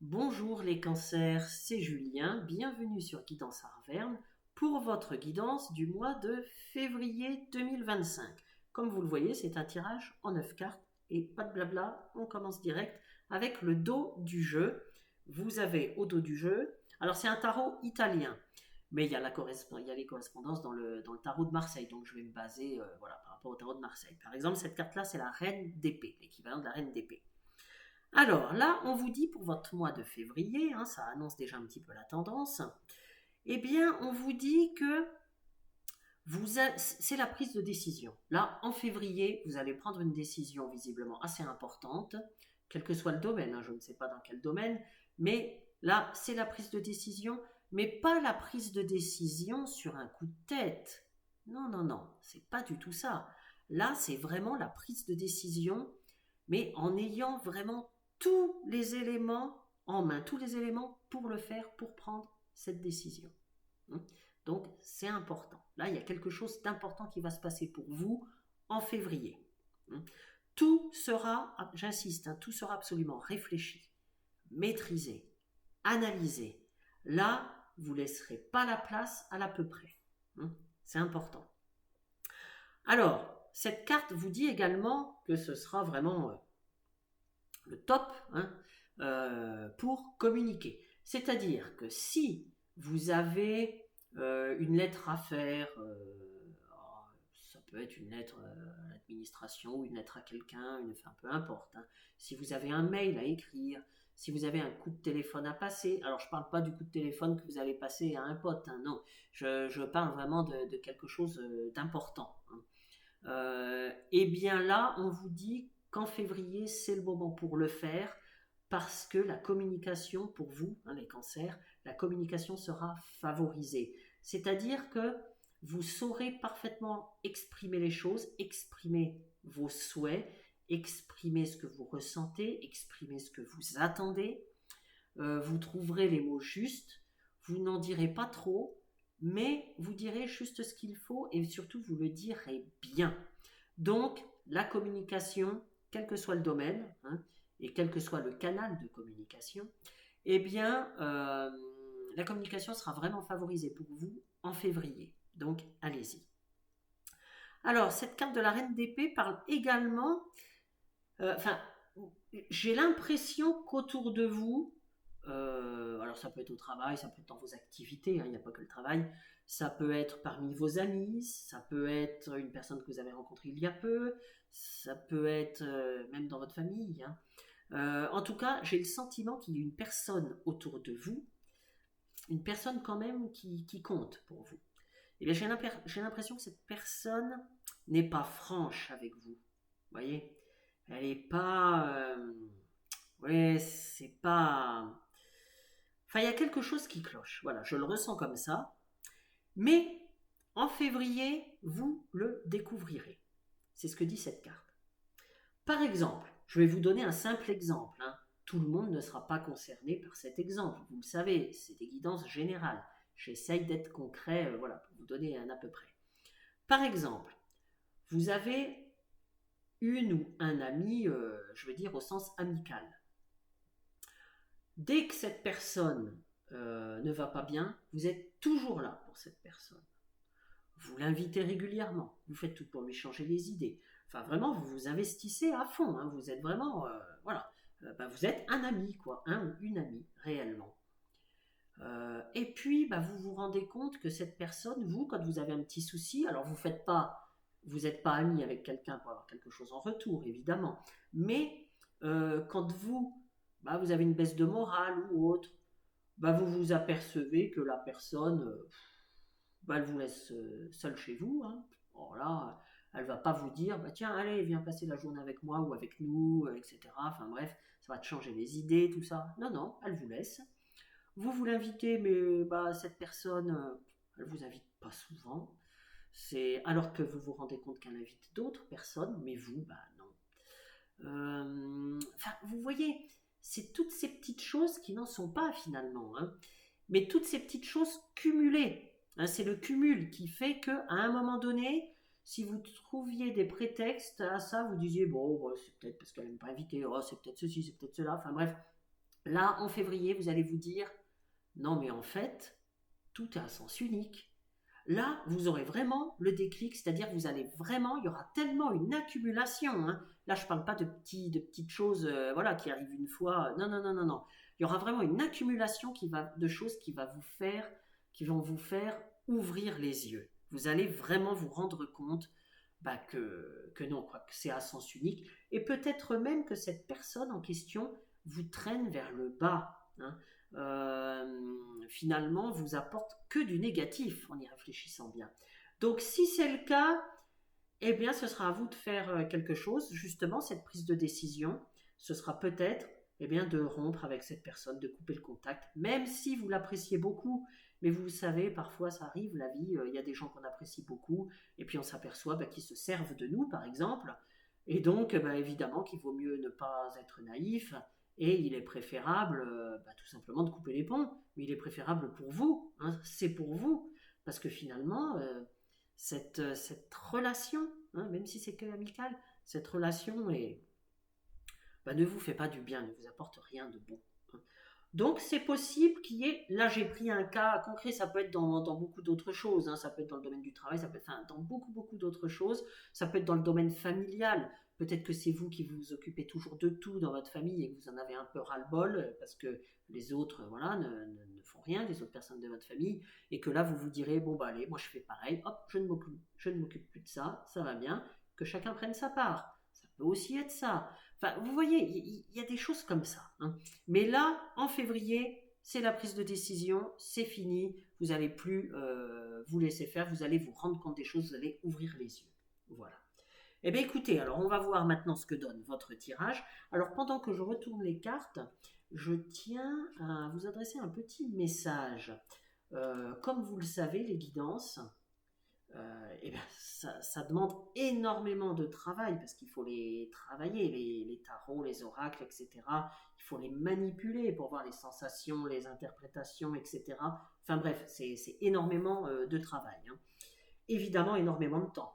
Bonjour les cancers, c'est Julien, bienvenue sur Guidance Arverne pour votre guidance du mois de février 2025. Comme vous le voyez, c'est un tirage en 9 cartes et pas de blabla, on commence direct avec le dos du jeu. Vous avez au dos du jeu, alors c'est un tarot italien, mais il y a les correspondances dans le tarot de Marseille, donc je vais me baser par rapport au tarot de Marseille. Par exemple, cette carte-là, c'est la reine d'épée, l'équivalent de la reine d'épée. Alors là, on vous dit pour votre mois de février, ça annonce déjà un petit peu la tendance, eh bien, on vous dit que c'est la prise de décision. Là, en février, vous allez prendre une décision visiblement assez importante, quel que soit le domaine, je ne sais pas dans quel domaine, mais là, c'est la prise de décision, mais pas la prise de décision sur un coup de tête. Non, non, non, c'est pas du tout ça. Là, c'est vraiment la prise de décision, mais en ayant vraiment tous les éléments en main, tous les éléments pour le faire, pour prendre cette décision. Donc, c'est important. Là, il y a quelque chose d'important qui va se passer pour vous en février. Tout sera, j'insiste, tout sera absolument réfléchi, maîtrisé, analysé. Là, vous ne laisserez pas la place à l'à peu près. C'est important. Alors, cette carte vous dit également que ce sera vraiment le top pour communiquer. C'est-à-dire que si vous avez une lettre à faire, ça peut être une lettre à l'administration ou une lettre à quelqu'un, enfin peu importe. Si vous avez un mail à écrire, si vous avez un coup de téléphone à passer, alors je ne parle pas du coup de téléphone que vous allez passer à un pote, non, je parle vraiment de quelque chose d'important. Et bien là, on vous dit qu'en février, c'est le moment pour le faire parce que la communication, pour vous, les cancers, la communication sera favorisée. C'est-à-dire que vous saurez parfaitement exprimer les choses, exprimer vos souhaits, exprimer ce que vous ressentez, exprimer ce que vous attendez. Vous trouverez les mots justes, vous n'en direz pas trop, mais vous direz juste ce qu'il faut et surtout vous le direz bien. Donc, la communication, quel que soit le domaine, et quel que soit le canal de communication, eh bien, la communication sera vraiment favorisée pour vous en février. Donc, allez-y. Alors, cette carte de la reine d'épée parle également, j'ai l'impression qu'autour de vous, alors ça peut être au travail, ça peut être dans vos activités, il n'y a pas que le travail, ça peut être parmi vos amis, ça peut être une personne que vous avez rencontrée il y a peu, ça peut être même dans votre famille. En tout cas, j'ai le sentiment qu'il y a une personne autour de vous, une personne quand même qui compte pour vous. Et bien, j'ai l'impression que cette personne n'est pas franche avec vous. Vous voyez, elle n'est pas... ouais, c'est pas... Enfin, il y a quelque chose qui cloche. Voilà, je le ressens comme ça. Mais en février, vous le découvrirez. C'est ce que dit cette carte. Par exemple, je vais vous donner un simple exemple. Tout le monde ne sera pas concerné par cet exemple. Vous le savez, c'est des guidances générales. J'essaye d'être concret, pour vous donner un à peu près. Par exemple, vous avez une ou un ami, je veux dire au sens amical. Dès que cette personne ne va pas bien, vous êtes toujours là pour cette personne. Vous l'invitez régulièrement, vous faites tout pour lui changer les idées. Enfin, vraiment, vous vous investissez à fond. Vous êtes vraiment, vous êtes un ami, quoi, un ou une amie, réellement. Et puis, vous vous rendez compte que cette personne, vous, quand vous avez un petit souci, alors vous n'êtes pas ami avec quelqu'un pour avoir quelque chose en retour, évidemment, mais quand vous avez une baisse de morale ou autre, vous vous apercevez que la personne, elle vous laisse seul chez vous. Alors là, elle va pas vous dire, tiens, allez, viens passer la journée avec moi ou avec nous, etc. Enfin bref, ça va te changer les idées, tout ça. Non, non, elle vous laisse. Vous l'invitez, mais cette personne, elle vous invite pas souvent. C'est alors que vous vous rendez compte qu'elle invite d'autres personnes, mais vous, non. Vous voyez, c'est toutes ces petites choses qui n'en sont pas finalement, mais toutes ces petites choses cumulées. C'est le cumul qui fait qu'à un moment donné, si vous trouviez des prétextes à ça, vous disiez bon, c'est peut-être parce qu'elle n'aime pas inviter, c'est peut-être ceci, c'est peut-être cela. Enfin bref, Là, en février, vous allez vous dire, non mais en fait, tout est à sens unique. Là, vous aurez vraiment le déclic, c'est-à-dire vous allez vraiment, il y aura tellement une accumulation. Hein. Là, je ne parle pas de petites choses voilà, qui arrivent une fois. Non, non, non, non, non. Il y aura vraiment une accumulation de choses qui vont vous faire ouvrir les yeux. Vous allez vraiment vous rendre compte que non, quoi, que c'est à sens unique. Et peut-être même que cette personne en question vous traîne vers le bas. Hein. Finalement, vous apporte que du négatif en y réfléchissant bien. Donc, si c'est le cas, eh bien, ce sera à vous de faire quelque chose. Justement, cette prise de décision, ce sera peut-être eh bien, de rompre avec cette personne, de couper le contact, même si vous l'appréciez beaucoup. Mais vous savez, parfois ça arrive, la vie, il y a des gens qu'on apprécie beaucoup, et puis on s'aperçoit qu'ils se servent de nous, par exemple. Et donc, évidemment qu'il vaut mieux ne pas être naïf, et il est préférable tout simplement de couper les ponts. Mais il est préférable pour vous, hein, c'est pour vous. Parce que finalement, cette relation, hein, même si c'est que amical, cette relation ne vous fait pas du bien, ne vous apporte rien de bon. Hein. Donc c'est possible qu'il y ait, là j'ai pris un cas concret, ça peut être dans beaucoup d'autres choses, hein, ça peut être dans le domaine du travail, ça peut être dans beaucoup d'autres choses, ça peut être dans le domaine familial, peut-être que c'est vous qui vous occupez toujours de tout dans votre famille et que vous en avez un peu ras-le-bol parce que les autres voilà, ne font rien, les autres personnes de votre famille, et que là vous vous direz, bon bah allez, moi je fais pareil, hop, je ne m'occupe plus de ça, ça va bien, que chacun prenne sa part, ça peut aussi être ça. Enfin, vous voyez, il y a des choses comme ça. Hein. Mais là, en février, c'est la prise de décision, c'est fini, vous n'allez plus vous laisser faire, vous allez vous rendre compte des choses, vous allez ouvrir les yeux. Voilà. Eh bien écoutez, alors on va voir maintenant ce que donne votre tirage. Alors pendant que je retourne les cartes, je tiens à vous adresser un petit message. Comme vous le savez, les guidances, eh bien, ça demande énormément de travail parce qu'il faut les travailler, les tarots, les oracles, etc. Il faut les manipuler pour voir les sensations, les interprétations, etc. Enfin bref, c'est énormément de travail. Hein. Évidemment, énormément de temps.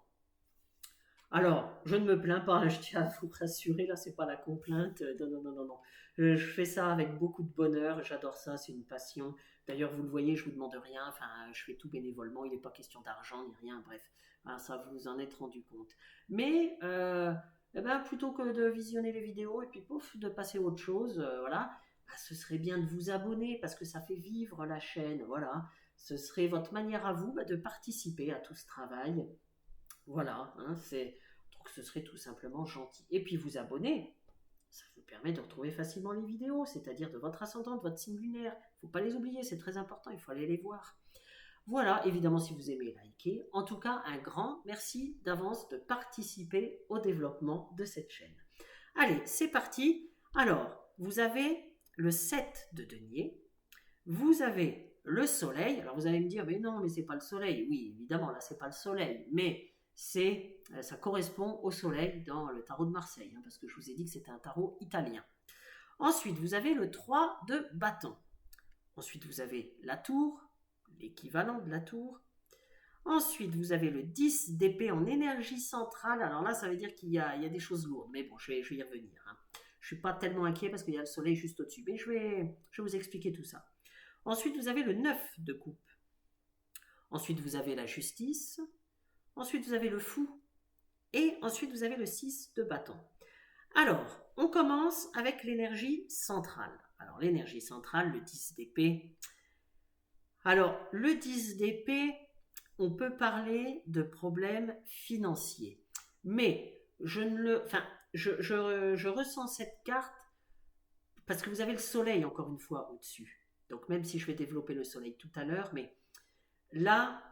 Alors, je ne me plains pas, je tiens à vous rassurer, là, c'est pas la complainte. Non, non, non, non, non. Je fais ça avec beaucoup de bonheur, j'adore ça, c'est une passion. D'ailleurs, vous le voyez, je vous demande rien, enfin, je fais tout bénévolement, il n'est pas question d'argent ni rien, bref, hein, ça vous en êtes rendu compte. Mais, plutôt que de visionner les vidéos et puis pouf, de passer à autre chose, voilà, ce serait bien de vous abonner parce que ça fait vivre la chaîne, voilà. Ce serait votre manière à vous de participer à tout ce travail. Voilà, hein, je trouve que ce serait tout simplement gentil. Et puis vous abonner, ça vous permet de retrouver facilement les vidéos, c'est-à-dire de votre ascendant, de votre signe lunaire. Il ne faut pas les oublier, c'est très important, il faut aller les voir. Voilà, évidemment si vous aimez, likez. En tout cas, un grand merci d'avance de participer au développement de cette chaîne. Allez, c'est parti. Alors, vous avez le 7 de denier, vous avez le soleil. Alors vous allez me dire, mais non, mais c'est pas le soleil. Oui, évidemment, là, c'est pas le soleil, mais ça correspond au soleil dans le tarot de Marseille, hein, parce que je vous ai dit que c'était un tarot italien. Ensuite, vous avez le 3 de bâton. Ensuite, vous avez la tour, l'équivalent de la tour. Ensuite, vous avez le 10 d'épée en énergie centrale. Alors là, ça veut dire qu'il y a des choses lourdes, mais bon, je vais y revenir. Hein. Je ne suis pas tellement inquiet parce qu'il y a le soleil juste au-dessus, mais je vais vous expliquer tout ça. Ensuite, vous avez le 9 de coupe. Ensuite, vous avez la justice. Ensuite, vous avez le fou. Et ensuite, vous avez le 6 de bâton. Alors, on commence avec l'énergie centrale. Alors, l'énergie centrale, le 10 d'épée. Alors, le 10 d'épée, on peut parler de problèmes financiers. Mais je ressens cette carte parce que vous avez le soleil, encore une fois, au-dessus. Donc, même si je vais développer le soleil tout à l'heure, mais là,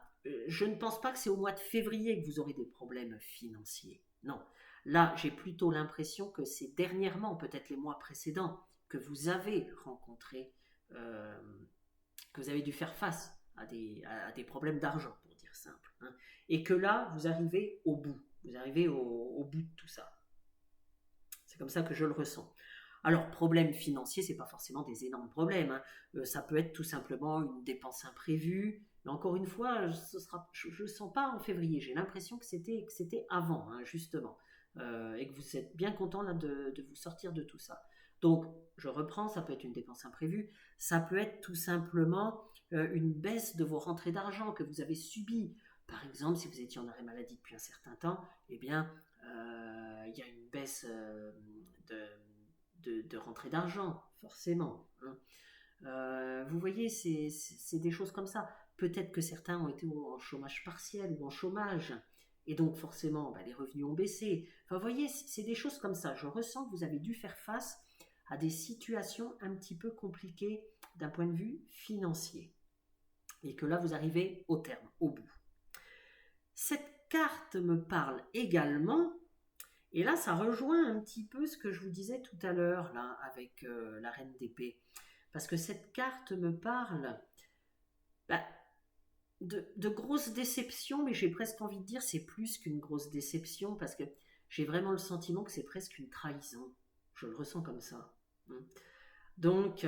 je ne pense pas que c'est au mois de février que vous aurez des problèmes financiers. Non. Là, j'ai plutôt l'impression que c'est dernièrement, peut-être les mois précédents, que vous avez rencontré, que vous avez dû faire face à des problèmes d'argent, pour dire simple. Hein, et que là, vous arrivez au bout. Vous arrivez au bout de tout ça. C'est comme ça que je le ressens. Alors, problème financier, ce n'est pas forcément des énormes problèmes. Hein. Ça peut être tout simplement une dépense imprévue. Mais encore une fois, je ne sens pas en février. J'ai l'impression que c'était avant, hein, justement. Et que vous êtes bien content là, de vous sortir de tout ça. Donc, je reprends, ça peut être une dépense imprévue, ça peut être tout simplement une baisse de vos rentrées d'argent que vous avez subies. Par exemple, si vous étiez en arrêt maladie depuis un certain temps, eh bien, il y a une baisse de rentrée d'argent, forcément. Hein. Vous voyez, c'est des choses comme ça. Peut-être que certains ont été en chômage partiel ou en chômage, et donc forcément, les revenus ont baissé. Enfin, vous voyez, c'est des choses comme ça. Je ressens que vous avez dû faire face à des situations un petit peu compliquées d'un point de vue financier, et que là, vous arrivez au terme, au bout. Cette carte me parle également, et là, ça rejoint un petit peu ce que je vous disais tout à l'heure, là, avec la reine d'épée. Parce que cette carte me parle bah, de grosses déceptions, mais j'ai presque envie de dire c'est plus qu'une grosse déception, parce que j'ai vraiment le sentiment que c'est presque une trahison. Je le ressens comme ça. Donc,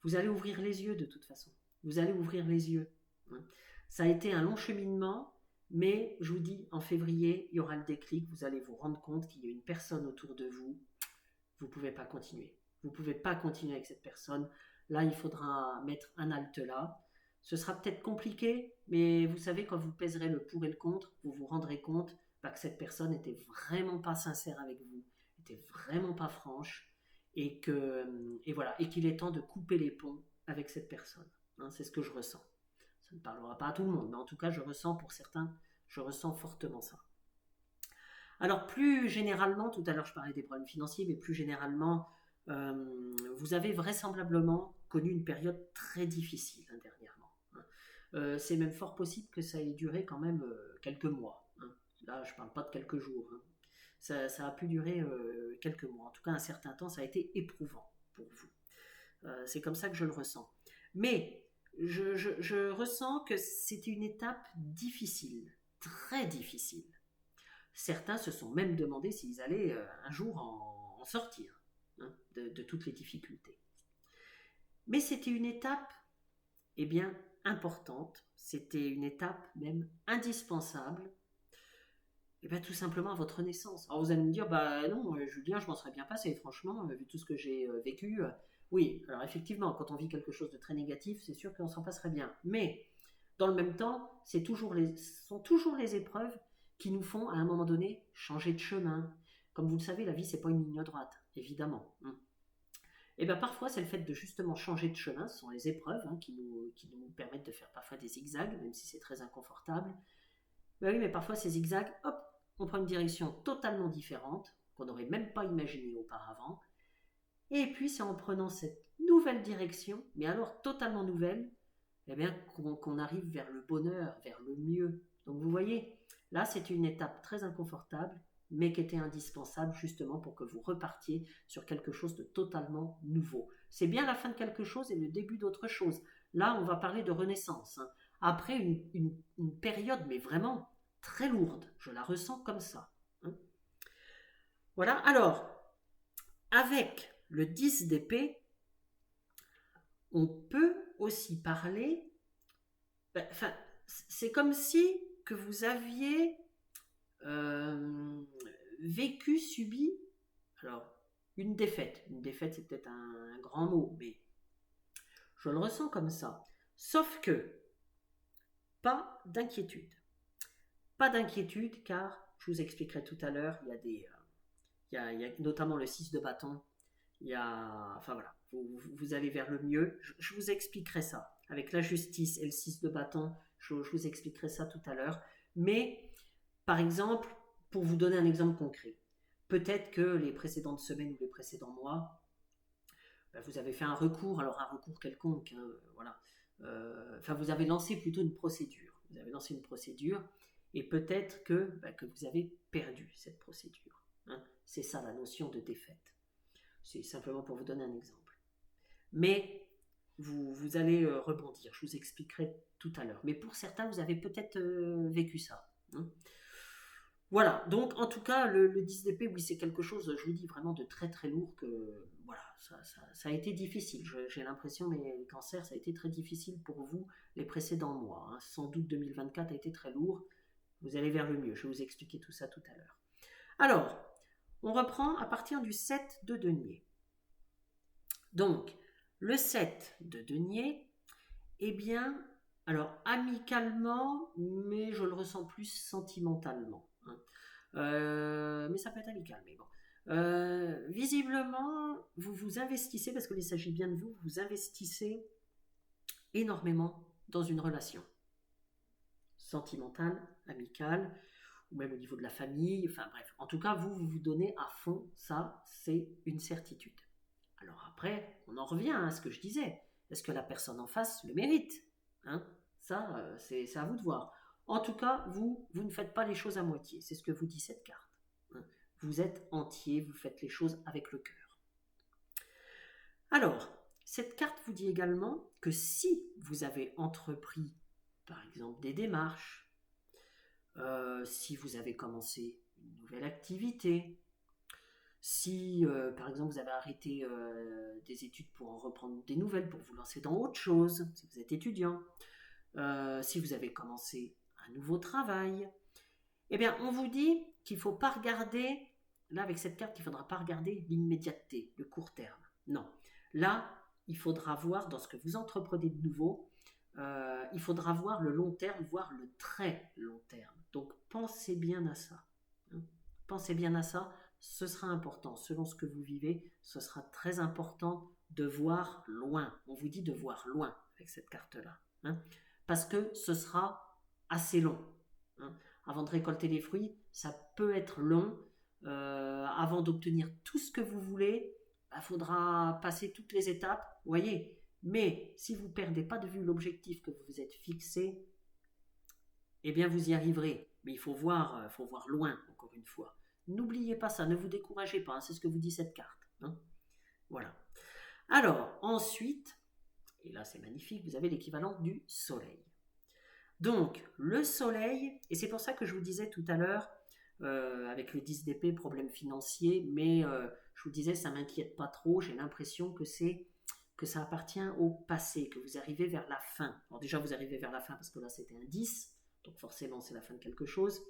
vous allez ouvrir les yeux de toute façon. Vous allez ouvrir les yeux. Ça a été un long cheminement, mais je vous dis, en février, il y aura le déclic. Vous allez vous rendre compte qu'il y a une personne autour de vous. Vous ne pouvez pas continuer. Vous ne pouvez pas continuer avec cette personne. Là, il faudra mettre un halte là. Ce sera peut-être compliqué, mais vous savez, quand vous pèserez le pour et le contre, vous vous rendrez compte que cette personne n'était vraiment pas sincère avec vous, n'était vraiment pas franche, et voilà, et qu'il est temps de couper les ponts avec cette personne. Hein, c'est ce que je ressens. Ça ne parlera pas à tout le monde, mais en tout cas, je ressens pour certains, je ressens fortement ça. Alors plus généralement, tout à l'heure je parlais des problèmes financiers, mais plus généralement, vous avez vraisemblablement connu une période très difficile dernièrement. C'est même fort possible que ça ait duré quand même quelques mois. Là, je ne parle pas de quelques jours. Ça a pu durer quelques mois. En tout cas, un certain temps, ça a été éprouvant pour vous. C'est comme ça que je le ressens. Mais je ressens que c'était une étape difficile, très difficile. Certains se sont même demandé s'ils allaient un jour en sortir de toutes les difficultés. Mais c'était une étape importante, c'était une étape même indispensable, tout simplement à votre naissance. Alors vous allez me dire, non, Julien, je m'en serais bien passé, franchement, vu tout ce que j'ai vécu. Oui, alors effectivement, quand on vit quelque chose de très négatif, c'est sûr qu'on s'en passerait bien. Mais dans le même temps, ce sont toujours les épreuves qui nous font, à un moment donné, changer de chemin. Comme vous le savez, la vie, c'est pas une ligne droite, évidemment. Et parfois, c'est le fait de justement changer de chemin, ce sont les épreuves qui nous permettent de faire parfois des zigzags, même si c'est très inconfortable. Oui, mais parfois, ces zigzags, hop, on prend une direction totalement différente, qu'on n'aurait même pas imaginée auparavant. Et puis, c'est en prenant cette nouvelle direction, mais alors totalement nouvelle, qu'on arrive vers le bonheur, vers le mieux. Donc vous voyez, là c'est une étape très inconfortable, mais qui était indispensable justement pour que vous repartiez sur quelque chose de totalement nouveau. C'est bien la fin de quelque chose et le début d'autre chose. Là, on va parler de renaissance. Après une période, mais vraiment très lourde, je la ressens comme ça. Voilà, alors, avec le 10 d'épée, on peut aussi parler, c'est comme si que vous aviez vécu, subi, alors une défaite. Une défaite, c'est peut-être un grand mot, mais je le ressens comme ça. Sauf que, pas d'inquiétude. Pas d'inquiétude, car, je vous expliquerai tout à l'heure, il y a notamment le 6 de bâton. Enfin voilà, vous allez vers le mieux. Je vous expliquerai ça. Avec la justice et le 6 de bâton, je vous expliquerai ça tout à l'heure. Mais, par exemple, pour vous donner un exemple concret, peut-être que les précédentes semaines ou les précédents mois, vous avez fait un recours, alors un recours quelconque, voilà. Vous avez lancé plutôt une procédure. Vous avez lancé une procédure et peut-être que vous avez perdu cette procédure. C'est ça la notion de défaite. C'est simplement pour vous donner un exemple. Mais vous allez rebondir, je vous expliquerai tout à l'heure. Mais pour certains, vous avez peut-être vécu ça. Voilà, donc en tout cas, le 10 d'épée, oui, c'est quelque chose, je vous dis, vraiment de très très lourd. Voilà, ça a été difficile. J'ai l'impression, mais le cancer, ça a été très difficile pour vous les précédents mois. Sans doute 2024 a été très lourd. Vous allez vers le mieux, je vais vous expliquer tout ça tout à l'heure. Alors, on reprend à partir du 7 de denier. Donc, le 7 de denier, eh bien, alors amicalement, mais je le ressens plus sentimentalement, hein. Mais ça peut être amical, mais bon. Visiblement, vous vous investissez, parce qu'il s'agit bien de vous, vous investissez énormément dans une relation sentimentale, amicale, ou même au niveau de la famille, enfin bref. En tout cas, vous vous donnez à fond, ça, c'est une certitude. Alors après, on en revient à ce que je disais. Est-ce que la personne en face le mérite, hein? Ça, c'est à vous de voir. En tout cas, vous ne faites pas les choses à moitié. C'est ce que vous dit cette carte, hein. Vous êtes entier, vous faites les choses avec le cœur. Alors, cette carte vous dit également que si vous avez entrepris, par exemple, des démarches, si vous avez commencé une nouvelle activité, si, par exemple, vous avez arrêté des études pour en reprendre des nouvelles, pour vous lancer dans autre chose, si vous êtes étudiant, si vous avez commencé un nouveau travail, eh bien, on vous dit qu'il ne faut pas regarder, là, avec cette carte, il ne faudra pas regarder l'immédiateté, le court terme. Non. Là, il faudra voir, dans ce que vous entreprenez de nouveau, il faudra voir le long terme, voire le très long terme. Donc, pensez bien à ça, hein. Pensez bien à ça. Ce sera important. Selon ce que vous vivez, ce sera très important de voir loin. On vous dit de voir loin avec cette carte-là, hein, parce que ce sera assez long, hein. Avant de récolter les fruits, ça peut être long. Avant d'obtenir tout ce que vous voulez, il faudra passer toutes les étapes, vous voyez. Mais si vous ne perdez pas de vue l'objectif que vous vous êtes fixé, eh bien vous y arriverez. Mais il faut voir loin, encore une fois. N'oubliez pas ça, ne vous découragez pas, hein, c'est ce que vous dit cette carte, hein. Voilà. Alors, ensuite, et là c'est magnifique, vous avez l'équivalent du soleil. Donc, le soleil, et c'est pour ça que je vous disais tout à l'heure, avec le 10 d'épée, problème financier, mais je vous disais, ça ne m'inquiète pas trop, j'ai l'impression que ça appartient au passé, que vous arrivez vers la fin. Alors déjà, vous arrivez vers la fin parce que là, c'était un 10, donc forcément, c'est la fin de quelque chose,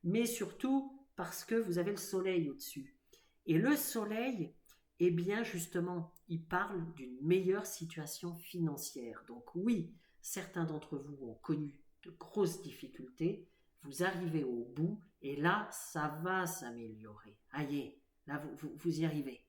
mais surtout parce que vous avez le soleil au-dessus. Et le soleil, eh bien, justement, il parle d'une meilleure situation financière. Donc oui, certains d'entre vous ont connu de grosses difficultés, vous arrivez au bout, et là, ça va s'améliorer. Aïe, là, vous y arrivez.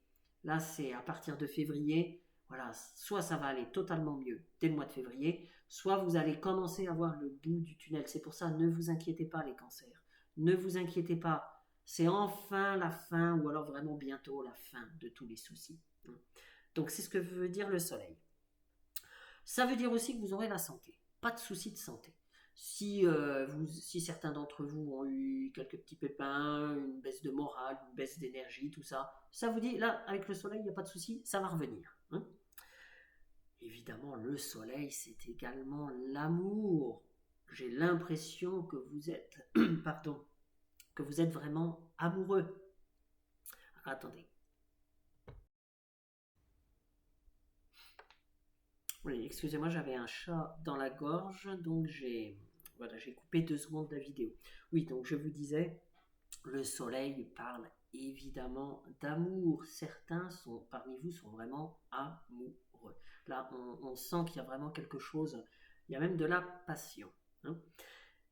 Là, c'est à partir de février, voilà, soit ça va aller totalement mieux dès le mois de février, soit vous allez commencer à voir le bout du tunnel. C'est pour ça, ne vous inquiétez pas les cancers. Ne vous inquiétez pas, c'est enfin la fin, ou alors vraiment bientôt la fin de tous les soucis. Donc c'est ce que veut dire le soleil. Ça veut dire aussi que vous aurez la santé, pas de soucis de santé. Si certains d'entre vous ont eu quelques petits pépins, une baisse de morale, une baisse d'énergie, tout ça, ça vous dit, là, avec le soleil, il n'y a pas de souci, ça va revenir, hein. Évidemment, le soleil, c'est également l'amour. J'ai l'impression que vous êtes, pardon, que vous êtes vraiment amoureux. Attendez. Oui, excusez-moi, j'avais un chat dans la gorge, donc j'ai coupé 2 secondes de la vidéo. Oui, donc je vous disais, le soleil parle évidemment d'amour. Certains parmi vous sont vraiment amoureux. Là, on sent qu'il y a vraiment quelque chose, il y a même de la passion, hein.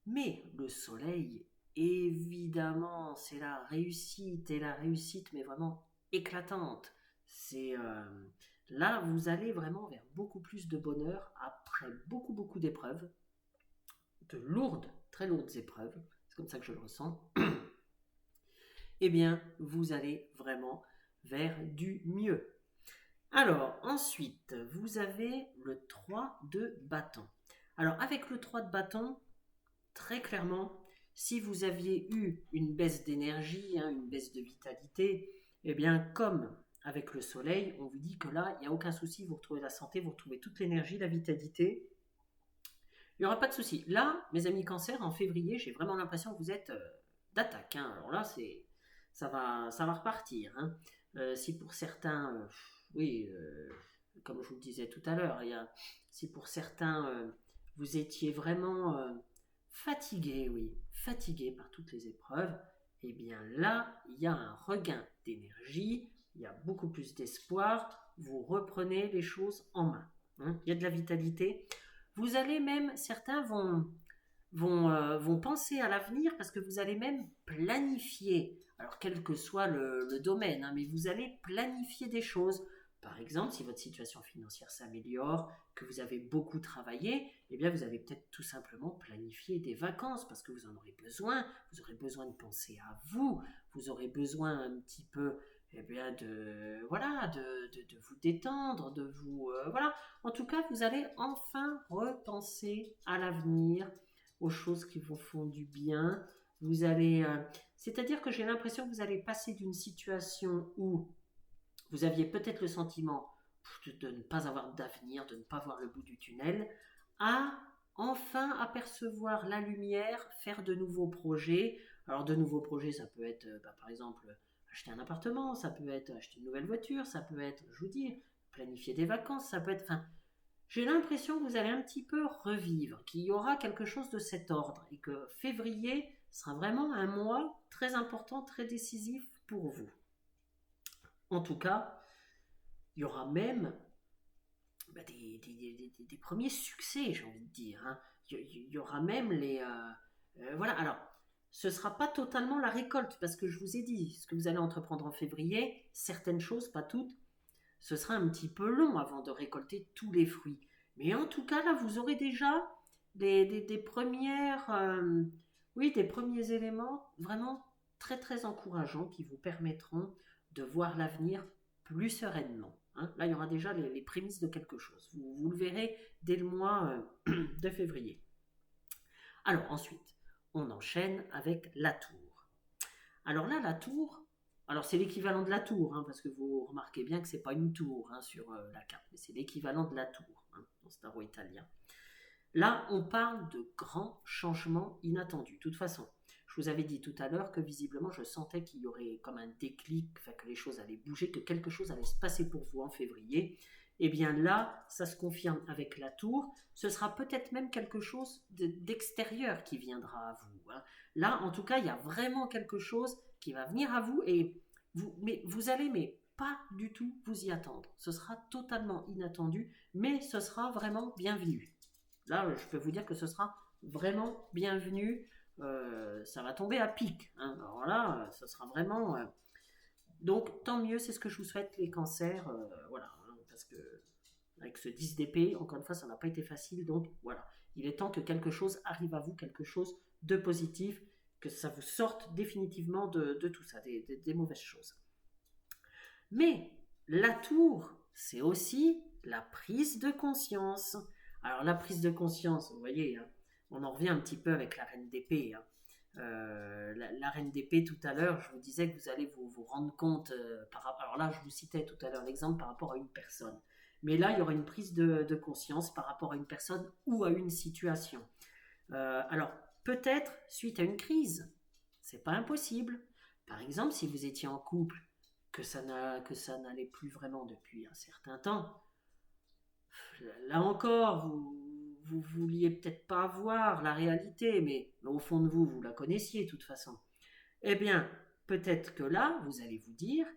Mais le soleil, évidemment, c'est la réussite, et la réussite, mais vraiment éclatante. C'est là, vous allez vraiment vers beaucoup plus de bonheur après beaucoup, beaucoup d'épreuves, de lourdes, très lourdes épreuves, c'est comme ça que je le ressens. Eh bien, vous allez vraiment vers du mieux. Alors, ensuite, vous avez le 3 de bâton. Alors, avec le 3 de bâton, très clairement, si vous aviez eu une baisse d'énergie, hein, une baisse de vitalité, eh bien, comme avec le soleil, on vous dit que là, il n'y a aucun souci, vous retrouvez la santé, vous retrouvez toute l'énergie, la vitalité. Il n'y aura pas de souci. Là, mes amis cancer, en février, j'ai vraiment l'impression que vous êtes d'attaque, hein. Alors là, ça va repartir, hein. Si pour certains, oui, comme je vous le disais tout à l'heure, si pour certains, vous étiez vraiment fatigué, oui, fatigué par toutes les épreuves, eh bien là, il y a un regain d'énergie, il y a beaucoup plus d'espoir, vous reprenez les choses en main. Hein. Il y a de la vitalité. Vous allez même, certains vont penser à l'avenir parce que vous allez même planifier, alors quel que soit le domaine, hein, mais vous allez planifier des choses. Par exemple, si votre situation financière s'améliore, que vous avez beaucoup travaillé, eh bien vous avez peut-être tout simplement planifié des vacances parce que vous en aurez besoin. Vous aurez besoin de penser à vous. Vous aurez besoin un petit peu, eh bien, de vous détendre, de vous, voilà. En tout cas, vous allez enfin repenser à l'avenir, aux choses qui vous font du bien. Vous allez, c'est-à-dire que j'ai l'impression que vous allez passer d'une situation où vous aviez peut-être le sentiment de ne pas avoir d'avenir, de ne pas voir le bout du tunnel, à enfin apercevoir la lumière, faire de nouveaux projets. Alors de nouveaux projets, ça peut être par exemple acheter un appartement, ça peut être acheter une nouvelle voiture, ça peut être, je vous dis, planifier des vacances, ça peut être... Enfin, j'ai l'impression que vous allez un petit peu revivre, qu'il y aura quelque chose de cet ordre et que février sera vraiment un mois très important, très décisif pour vous. En tout cas, il y aura même des premiers succès, j'ai envie de dire. Hein. Il y aura même les... voilà, alors, ce ne sera pas totalement la récolte, parce que je vous ai dit, ce que vous allez entreprendre en février, certaines choses, pas toutes, ce sera un petit peu long avant de récolter tous les fruits. Mais en tout cas, là, vous aurez déjà des premières, oui, des premiers éléments vraiment très très encourageants qui vous permettront de voir l'avenir plus sereinement. Hein. Là, il y aura déjà les prémices de quelque chose. Vous le verrez dès le mois de février. Alors ensuite, on enchaîne avec la tour. Alors là, la tour, alors c'est l'équivalent de la tour, hein, parce que vous remarquez bien que c'est pas une tour hein, sur la carte, mais c'est l'équivalent de la tour hein, dans ce tarot italien. Là, on parle de grands changements inattendus. De toute façon, je vous avais dit tout à l'heure que visiblement, je sentais qu'il y aurait comme un déclic, enfin, que les choses allaient bouger, que quelque chose allait se passer pour vous en février. Et bien là, ça se confirme avec la tour. Ce sera peut-être même quelque chose d'extérieur qui viendra à vous. Hein. Là, en tout cas, il y a vraiment quelque chose qui va venir à vous et vous allez, mais pas du tout vous y attendre. Ce sera totalement inattendu, mais ce sera vraiment bienvenu. Là, je peux vous dire que ce sera vraiment bienvenu. Ça va tomber à pic. Hein. Alors là, ce sera vraiment... Donc, tant mieux, c'est ce que je vous souhaite, les cancers. Voilà, hein, parce que avec ce 10 d'épée, encore une fois, ça n'a pas été facile. Donc, voilà, il est temps que quelque chose arrive à vous, quelque chose de positif, que ça vous sorte définitivement de tout ça, des mauvaises choses. Mais la tour, c'est aussi la prise de conscience. Alors la prise de conscience, vous voyez, hein, on en revient un petit peu avec la reine d'épée. Hein. La reine d'épée, tout à l'heure, je vous disais que vous allez vous rendre compte, alors là, je vous citais tout à l'heure l'exemple par rapport à une personne. Mais là, il y aura une prise de conscience par rapport à une personne ou à une situation. Alors, peut-être suite à une crise, c'est pas impossible. Par exemple, si vous étiez en couple, que ça n'allait plus vraiment depuis un certain temps, là encore, vous vouliez peut-être pas voir la réalité, mais au fond de vous, vous la connaissiez de toute façon. Eh bien, peut-être que là, vous allez vous dire,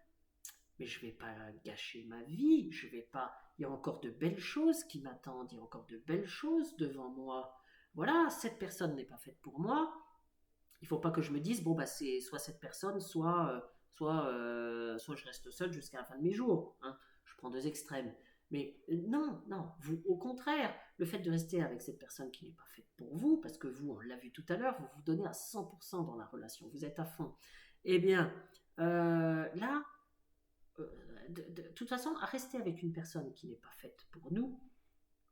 mais je vais pas gâcher ma vie, je vais pas. Il y a encore de belles choses qui m'attendent, il y a encore de belles choses devant moi. Voilà, cette personne n'est pas faite pour moi. Il faut pas que je me dise, bon, bah, c'est soit cette personne, soit je reste seul jusqu'à la fin de mes jours. Hein. Je prends deux extrêmes. Mais non, non, vous, au contraire, le fait de rester avec cette personne qui n'est pas faite pour vous, parce que vous, on l'a vu tout à l'heure, vous vous donnez à 100% dans la relation, vous êtes à fond. Eh bien, là, de toute façon, à rester avec une personne qui n'est pas faite pour nous,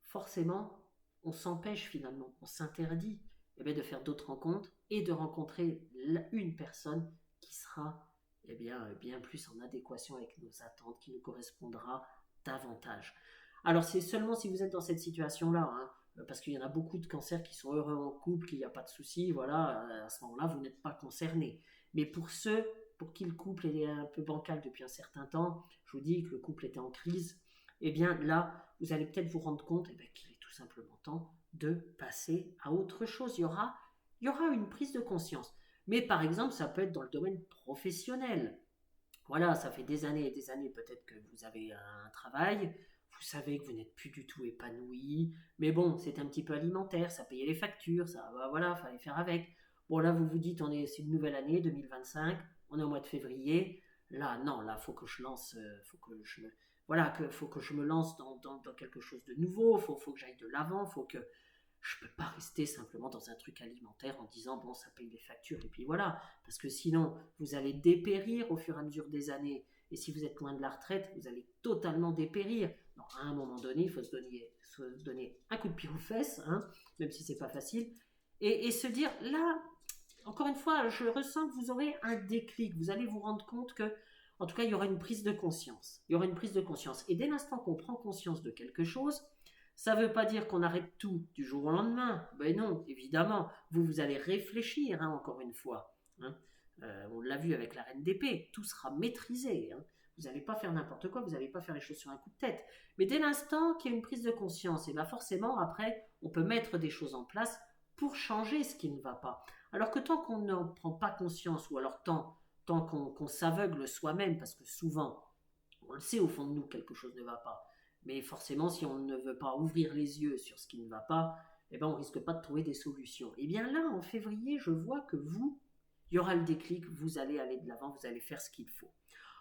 forcément, on s'empêche finalement, on s'interdit eh bien, de faire d'autres rencontres et de rencontrer une personne qui sera eh bien plus en adéquation avec nos attentes, qui nous correspondra davantage. Alors c'est seulement si vous êtes dans cette situation-là, hein, parce qu'il y en a beaucoup de cancers qui sont heureux en couple, qu'il n'y a pas de souci, voilà, à ce moment-là, vous n'êtes pas concerné. Mais pour ceux pour qui le couple est un peu bancal depuis un certain temps, je vous dis que le couple était en crise, eh bien là, vous allez peut-être vous rendre compte qu'il est tout simplement temps de passer à autre chose. Il y aura une prise de conscience. Mais par exemple, ça peut être dans le domaine professionnel. Voilà, ça fait des années et des années peut-être que vous avez un travail, vous savez que vous n'êtes plus du tout épanoui, mais bon, c'est un petit peu alimentaire, ça payait les factures, ça, bah voilà, fallait faire avec. Bon là, vous vous dites, c'est une nouvelle année, 2025, on est au mois de février, là, non, là, faut que je lance, voilà, faut que je me lance dans quelque chose de nouveau, faut que j'aille de l'avant, faut que, je ne peux pas rester simplement dans un truc alimentaire en disant bon ça paye les factures et puis voilà, parce que sinon vous allez dépérir au fur et à mesure des années, et si vous êtes loin de la retraite vous allez totalement dépérir. Non, à un moment donné il faut se donner un coup de pied aux fesses, hein, même si c'est pas facile, et se dire là, encore une fois, je ressens que vous aurez un déclic, vous allez vous rendre compte que en tout cas il y aura une prise de conscience, il y aura une prise de conscience, et dès l'instant qu'on prend conscience de quelque chose, ça ne veut pas dire qu'on arrête tout du jour au lendemain. Ben non, évidemment. Vous allez réfléchir, hein, encore une fois. Hein. On l'a vu avec la reine d'épée. Tout sera maîtrisé. Hein. Vous n'allez pas faire n'importe quoi. Vous n'allez pas faire les choses sur un coup de tête. Mais dès l'instant qu'il y a une prise de conscience, et ben forcément, après, on peut mettre des choses en place pour changer ce qui ne va pas. Alors que tant qu'on n'en prend pas conscience, ou alors tant qu'on s'aveugle soi-même, parce que souvent, on le sait au fond de nous, quelque chose ne va pas. Mais forcément, si on ne veut pas ouvrir les yeux sur ce qui ne va pas, eh ben, on ne risque pas de trouver des solutions. Et bien là, en février, je vois que il y aura le déclic, vous allez aller de l'avant, vous allez faire ce qu'il faut.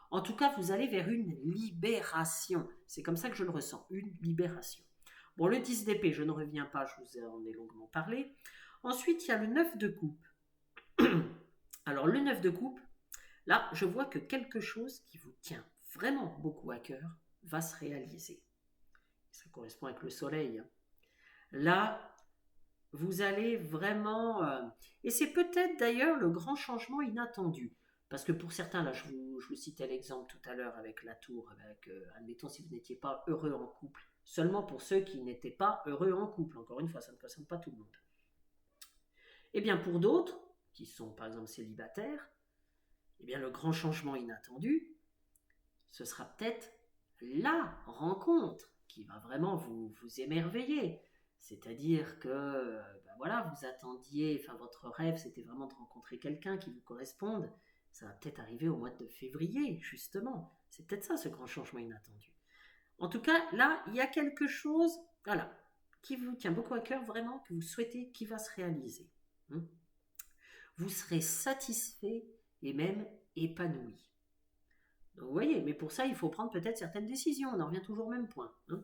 En tout cas, vous allez vers une libération. C'est comme ça que je le ressens, une libération. Bon, le 10 d'épée, je ne reviens pas, je vous en ai longuement parlé. Ensuite, il y a le 9 de coupe. Alors, le 9 de coupe, là, je vois que quelque chose qui vous tient vraiment beaucoup à cœur va se réaliser. Ça correspond avec le soleil. Là, vous allez vraiment... et c'est peut-être d'ailleurs le grand changement inattendu. Parce que pour certains, là, je vous citais l'exemple tout à l'heure avec la tour, avec, admettons, si vous n'étiez pas heureux en couple, seulement pour ceux qui n'étaient pas heureux en couple. Encore une fois, ça ne concerne pas tout le monde. Eh bien, pour d'autres, qui sont par exemple célibataires, eh bien, le grand changement inattendu, ce sera peut-être la rencontre qui va vraiment vous émerveiller. C'est-à-dire que ben voilà, vous attendiez, enfin votre rêve c'était vraiment de rencontrer quelqu'un qui vous corresponde. Ça va peut-être arriver au mois de février, justement. C'est peut-être ça ce grand changement inattendu. En tout cas, là, il y a quelque chose, voilà, qui vous tient beaucoup à cœur, vraiment, que vous souhaitez, qui va se réaliser. Vous serez satisfait et même épanoui. Donc vous voyez, mais pour ça, il faut prendre peut-être certaines décisions. On en revient toujours au même point. Hein.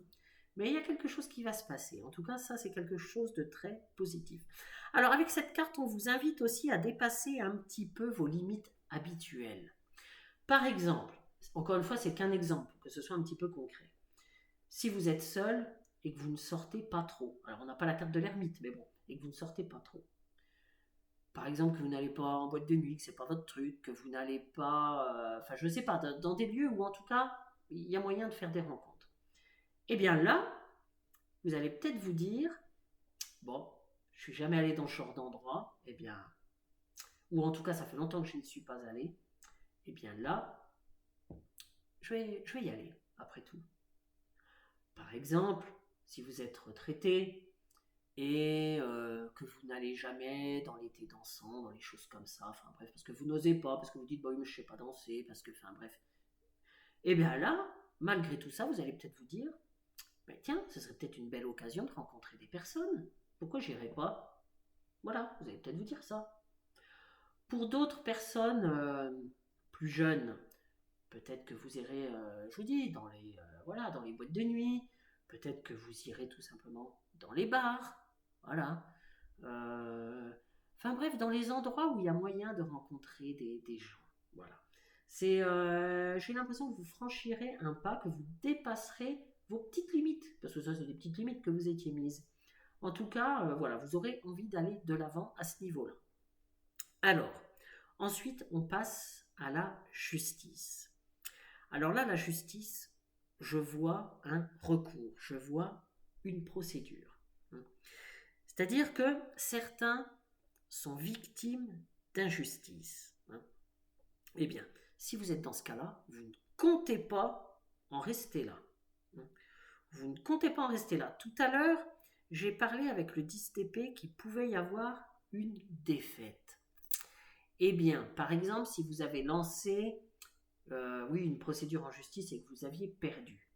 Mais il y a quelque chose qui va se passer. En tout cas, ça, c'est quelque chose de très positif. Alors, avec cette carte, on vous invite aussi à dépasser un petit peu vos limites habituelles. Par exemple, encore une fois, c'est qu'un exemple, que ce soit un petit peu concret. Si vous êtes seul et que vous ne sortez pas trop, alors on n'a pas la carte de l'ermite, mais bon, et que vous ne sortez pas trop. Par exemple, que vous n'allez pas en boîte de nuit, que c'est pas votre truc, que vous n'allez pas, enfin je sais pas, dans des lieux où en tout cas il y a moyen de faire des rencontres. Et bien là, vous allez peut-être vous dire, bon, je suis jamais allé dans ce genre d'endroit, et bien, ou en tout cas ça fait longtemps que je n'y suis pas allé, et bien là, je vais y aller, après tout. Par exemple, si vous êtes retraité, et que vous n'allez jamais dans l'été dansant, dans les choses comme ça, enfin bref, parce que vous n'osez pas, parce que vous dites, bon, je ne sais pas danser, parce que, enfin bref. Et bien là, malgré tout ça, vous allez peut-être vous dire, ben tiens, ce serait peut-être une belle occasion de rencontrer des personnes. Pourquoi j'irais pas? Voilà, vous allez peut-être vous dire ça. Pour d'autres personnes plus jeunes, peut-être que vous irez, je vous dis, voilà, dans les boîtes de nuit, peut-être que vous irez tout simplement dans les bars, voilà. Enfin bref, dans les endroits où il y a moyen de rencontrer des gens. Voilà. J'ai l'impression que vous franchirez un pas, que vous dépasserez vos petites limites, parce que ça, c'est des petites limites que vous étiez mises. En tout cas, voilà, vous aurez envie d'aller de l'avant à ce niveau-là. Alors, ensuite, on passe à la justice. Alors là, la justice, je vois un recours, je vois une procédure. C'est-à-dire que certains sont victimes d'injustice. Eh bien, si vous êtes dans ce cas-là, vous ne comptez pas en rester là. Vous ne comptez pas en rester là. Tout à l'heure, j'ai parlé avec le 10 d'épée qu'il pouvait y avoir une défaite. Eh bien, par exemple, si vous avez lancé oui, une procédure en justice et que vous aviez perdu.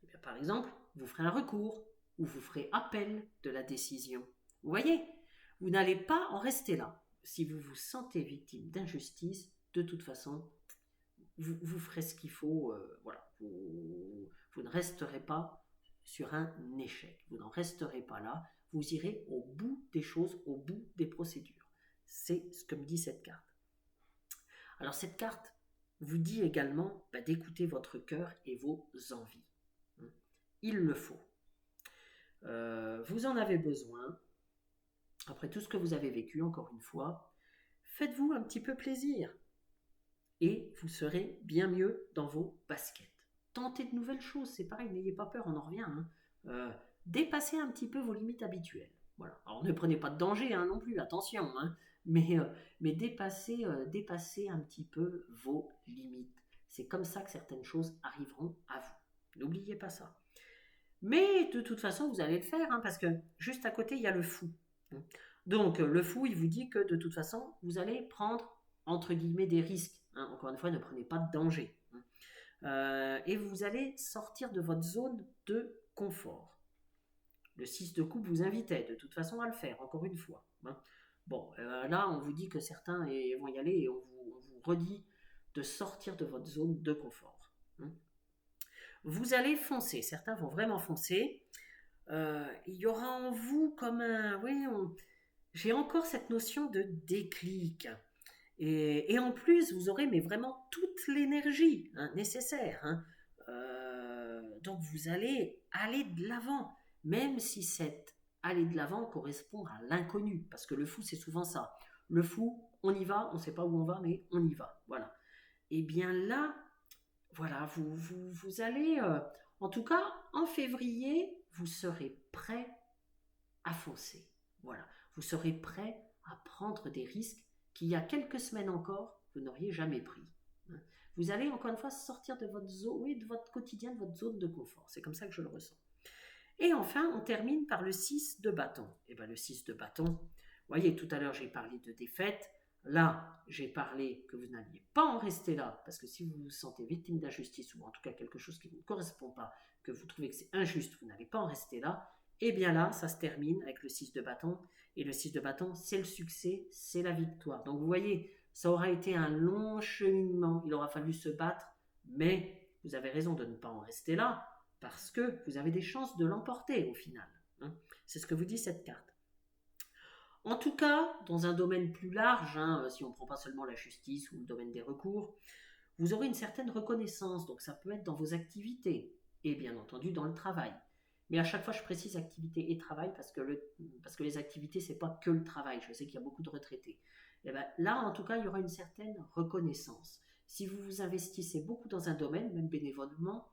Eh bien, par exemple, vous ferez un recours ou vous ferez appel de la décision. Vous voyez, vous n'allez pas en rester là. Si vous vous sentez victime d'injustice, de toute façon, vous ferez ce qu'il faut. Voilà, vous ne resterez pas sur un échec. Vous n'en resterez pas là. Vous irez au bout des choses, au bout des procédures. C'est ce que me dit cette carte. Alors cette carte vous dit également d'écouter votre cœur et vos envies. Il le faut. Vous en avez besoin. Après tout ce que vous avez vécu, encore une fois, faites-vous un petit peu plaisir. Et vous serez bien mieux dans vos baskets. Tentez de nouvelles choses, c'est pareil, n'ayez pas peur, on en revient. Dépassez un petit peu vos limites habituelles. Voilà. Alors ne prenez pas de danger non plus, attention, mais dépassez un petit peu vos limites. C'est comme ça que certaines choses arriveront à vous. N'oubliez pas ça. Mais de toute façon, vous allez le faire, parce que juste à côté, il y a le fou. Donc le fou, il vous dit que de toute façon, vous allez prendre, entre guillemets, des risques. Encore une fois, ne prenez pas de danger. Et vous allez sortir de votre zone de confort. Le 6 de coupe vous invitait de toute façon à le faire, encore une fois. Bon, là, on vous dit que certains vont y aller et on vous redit de sortir de votre zone de confort. Vous allez foncer, certains vont vraiment foncer. Il y aura en vous comme un... Oui, j'ai encore cette notion de déclic. Et en plus, vous aurez vraiment toute l'énergie nécessaire. Donc vous allez aller de l'avant, même si cette aller de l'avant correspond à l'inconnu, parce que le fou, c'est souvent ça. Le fou, on y va, on ne sait pas où on va, mais on y va. Voilà. Et bien là, voilà, vous allez, en tout cas, en février, vous serez prêt à foncer. Voilà, vous serez prêt à prendre des risques qu'il y a quelques semaines encore, vous n'auriez jamais pris. Vous allez encore une fois sortir de votre zone, oui, de votre quotidien, de votre zone de confort. C'est comme ça que je le ressens. Et enfin, on termine par le 6 de bâton. Et bien le 6 de bâton, vous voyez, tout à l'heure j'ai parlé de défaite. Là, j'ai parlé que vous n'alliez pas en rester là, parce que si vous vous sentez victime d'injustice, ou en tout cas quelque chose qui ne vous correspond pas, que vous trouvez que c'est injuste, vous n'allez pas en rester là. Et bien là, ça se termine avec le 6 de bâton. Et le 6 de bâton, c'est le succès, c'est la victoire. Donc vous voyez, ça aura été un long cheminement. Il aura fallu se battre, mais vous avez raison de ne pas en rester là, parce que vous avez des chances de l'emporter au final. C'est ce que vous dit cette carte. En tout cas, dans un domaine plus large, si on ne prend pas seulement la justice ou le domaine des recours, vous aurez une certaine reconnaissance. Donc ça peut être dans vos activités et bien entendu dans le travail. Mais à chaque fois, je précise activité et travail parce que les activités, ce n'est pas que le travail. Je sais qu'il y a beaucoup de retraités. Et bien, là, en tout cas, il y aura une certaine reconnaissance. Si vous vous investissez beaucoup dans un domaine, même bénévolement,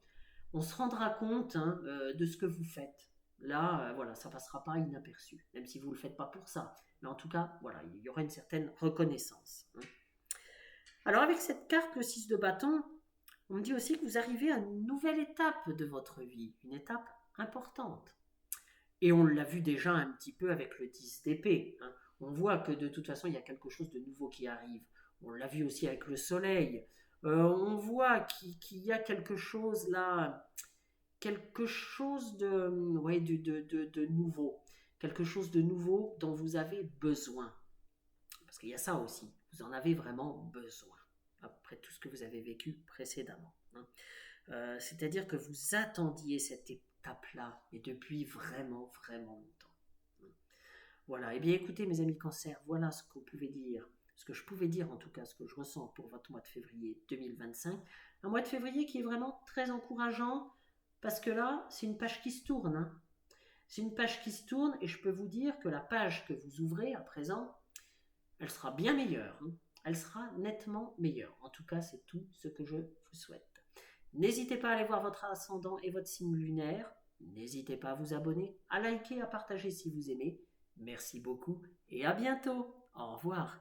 on se rendra compte de ce que vous faites. Là, voilà, ça ne passera pas inaperçu, même si vous ne le faites pas pour ça. Mais en tout cas, voilà, il y aura une certaine reconnaissance. Alors avec cette carte, le 6 de bâton, on me dit aussi que vous arrivez à une nouvelle étape de votre vie, une étape importante. Et on l'a vu déjà un petit peu avec le 10 d'épée. On voit que de toute façon, il y a quelque chose de nouveau qui arrive. On l'a vu aussi avec le soleil. On voit qu'il y a quelque chose là, quelque chose de nouveau. Quelque chose de nouveau dont vous avez besoin. Parce qu'il y a ça aussi. Vous en avez vraiment besoin. Après tout ce que vous avez vécu précédemment. C'est-à-dire que vous attendiez cette étape-là, et depuis vraiment, vraiment longtemps. Voilà, et bien écoutez mes amis cancer, voilà ce que vous pouvez dire, ce que je pouvais dire en tout cas, ce que je ressens pour votre mois de février 2025. Un mois de février qui est vraiment très encourageant, parce que là, c'est une page qui se tourne. C'est une page qui se tourne, et je peux vous dire que la page que vous ouvrez à présent, elle sera bien meilleure. Elle sera nettement meilleure. En tout cas, c'est tout ce que je vous souhaite. N'hésitez pas à aller voir votre ascendant et votre signe lunaire. N'hésitez pas à vous abonner, à liker, à partager si vous aimez. Merci beaucoup et à bientôt. Au revoir.